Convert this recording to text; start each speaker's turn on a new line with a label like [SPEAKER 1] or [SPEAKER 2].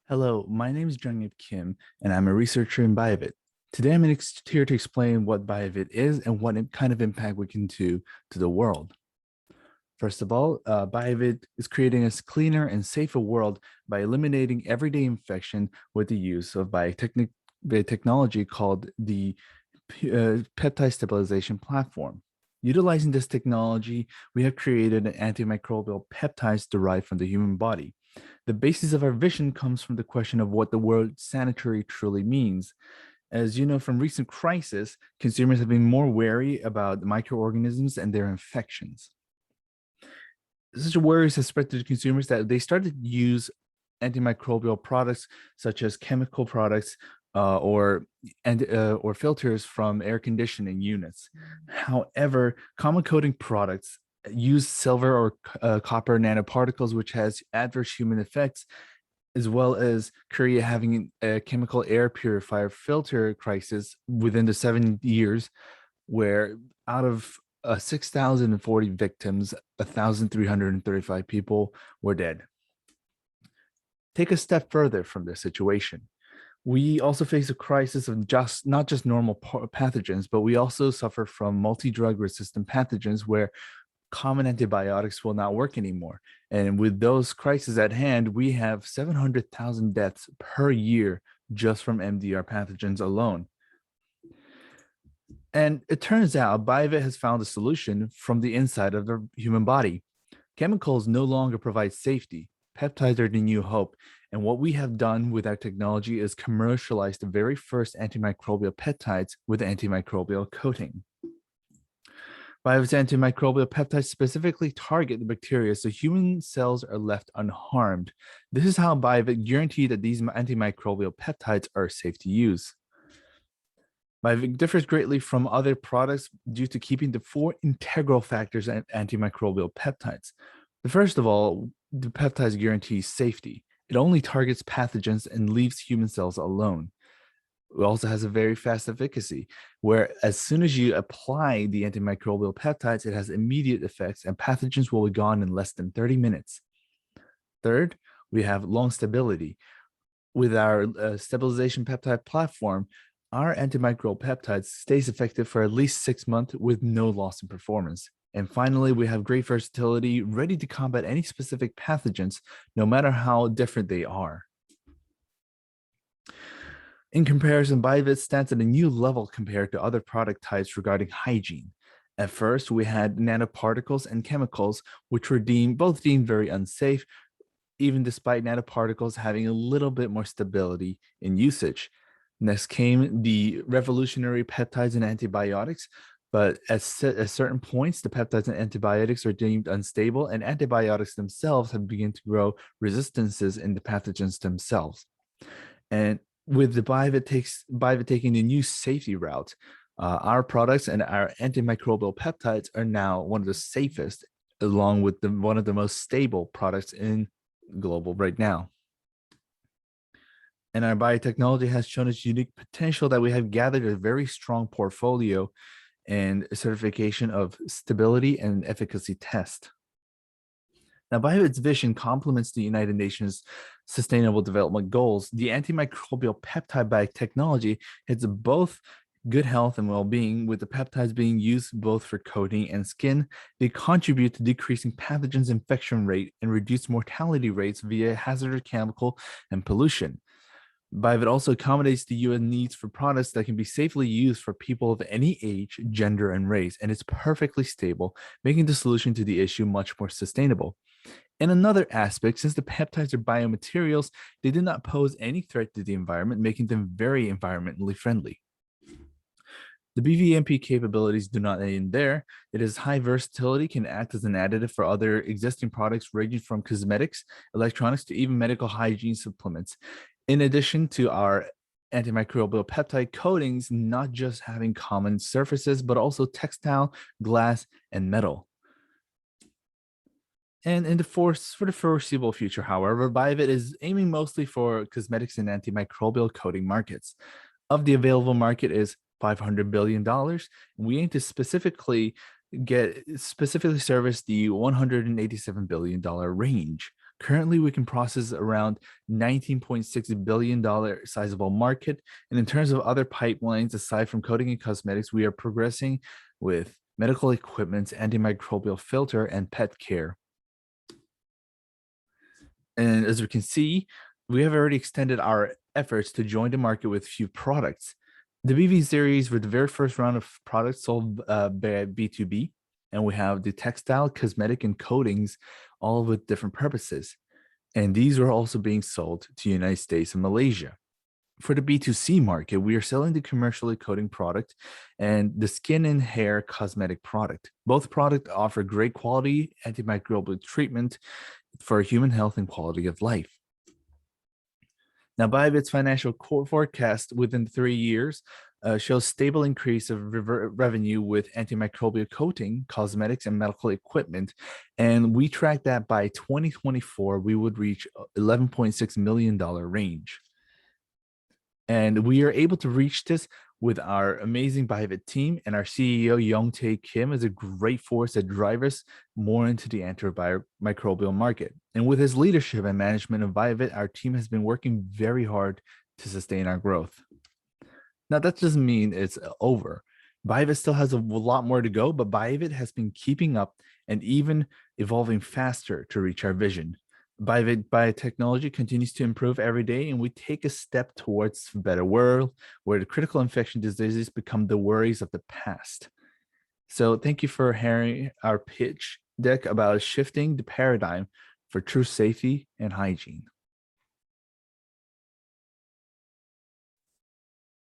[SPEAKER 1] Hello, my name is Jungip Kim, and I'm a researcher in BIOVIT. Today, I'm here to explain what BIOVIT is and what kind of impact we can do to the world. First of all, BIOVIT is creating a cleaner and safer world by eliminating everyday infection with the use of biotechnology called the peptide stabilization platform. Utilizing this technology, we have created an antimicrobial peptides derived from the human body. The basis of our vision comes from the question of what the word sanitary truly means. As you know from recent crisis, consumers have been more wary about microorganisms and their infections. Such worries have spread to consumers that they started to use antimicrobial products such as chemical products or filters from air conditioning units. However, common coating products use silver or copper nanoparticles, which has adverse human effects, as well as Korea having a chemical air purifier filter crisis within the 7 years, where out of 6,040 victims, 1,335 people were dead. Take a step further from this situation. We also face a crisis of not just normal pathogens, but we also suffer from multi-drug resistant pathogens where common antibiotics will not work anymore. And with those crises at hand, we have 700,000 deaths per year just from MDR pathogens alone. And it turns out BioVit has found a solution from the inside of the human body. Chemicals no longer provide safety. Peptides are the new hope. And what we have done with our technology is commercialize the very first antimicrobial peptides with antimicrobial coating. BioVit's antimicrobial peptides specifically target the bacteria, so human cells are left unharmed. This is how BioVit guarantees that these antimicrobial peptides are safe to use. BioVit differs greatly from other products due to keeping the four integral factors in antimicrobial peptides. First of all, the peptides guarantee safety. It only targets pathogens and leaves human cells alone. It also has a very fast efficacy, where as soon as you apply the antimicrobial peptides, it has immediate effects and pathogens will be gone in less than 30 minutes. Third, we have long stability. With our stabilization peptide platform, our antimicrobial peptides stays effective for at least 6 months with no loss in performance. And finally, we have great versatility, ready to combat any specific pathogens, no matter how different they are. In comparison, BioVit stands at a new level compared to other product types regarding hygiene. At first, we had nanoparticles and chemicals, which were both deemed very unsafe, even despite nanoparticles having a little bit more stability in usage. Next came the revolutionary peptides and antibiotics, but at certain points, the peptides and antibiotics are deemed unstable, and antibiotics themselves have begun to grow resistances in the pathogens themselves. And with the BioVit taking the new safety route, our products and our antimicrobial peptides are now one of the safest, along with one of the most stable products in global right now. And our biotechnology has shown its unique potential that we have gathered a very strong portfolio and certification of stability and efficacy test. Now, BioVit's vision complements the United Nations Sustainable Development Goals. The antimicrobial peptide biotechnology has both good health and well-being, with the peptides being used both for coating and skin. They contribute to decreasing pathogens infection rate and reduce mortality rates via hazardous chemical and pollution. BioVit also accommodates the UN needs for products that can be safely used for people of any age, gender, and race, and it's perfectly stable, making the solution to the issue much more sustainable. In another aspect, since the peptides are biomaterials, they do not pose any threat to the environment, making them very environmentally friendly. The BVMP capabilities do not end there. It has high versatility, can act as an additive for other existing products ranging from cosmetics, electronics, to even medical hygiene supplements. In addition to our antimicrobial peptide coatings, not just having common surfaces, but also textile, glass, and metal. And for the foreseeable future, however, BioVit is aiming mostly for cosmetics and antimicrobial coating markets. Of the available market is $500 billion. We aim to specifically service the $187 billion range. Currently, we can process around $19.6 billion sizable market. And in terms of other pipelines, aside from coding and cosmetics, we are progressing with medical equipment, antimicrobial filter, and pet care. And as we can see, we have already extended our efforts to join the market with few products. The BV series were the very first round of products sold by B2B, and we have the textile, cosmetic, and coatings, all with different purposes. And these are also being sold to the United States and Malaysia. For the B2C market, we are selling the commercially coating product and the skin and hair cosmetic product. Both products offer great quality antimicrobial treatment for human health and quality of life. Now, BIOVIT's financial forecast within 3 years shows stable increase of revenue with antimicrobial coating, cosmetics, and medical equipment. And we track that by 2024, we would reach $11.6 million range. And we are able to reach this with our amazing BIOVIT team, and our CEO, Young-Tae Kim, is a great force that drives us more into the antimicrobial market. And with his leadership and management of BIOVIT, our team has been working very hard to sustain our growth. Now, that doesn't mean it's over. BIOVIT still has a lot more to go, but BIOVIT has been keeping up and even evolving faster to reach our vision. BIOVIT biotechnology continues to improve every day, and we take a step towards a better world where the critical infection diseases become the worries of the past. So thank you for hearing our pitch deck about shifting the paradigm for true safety and hygiene.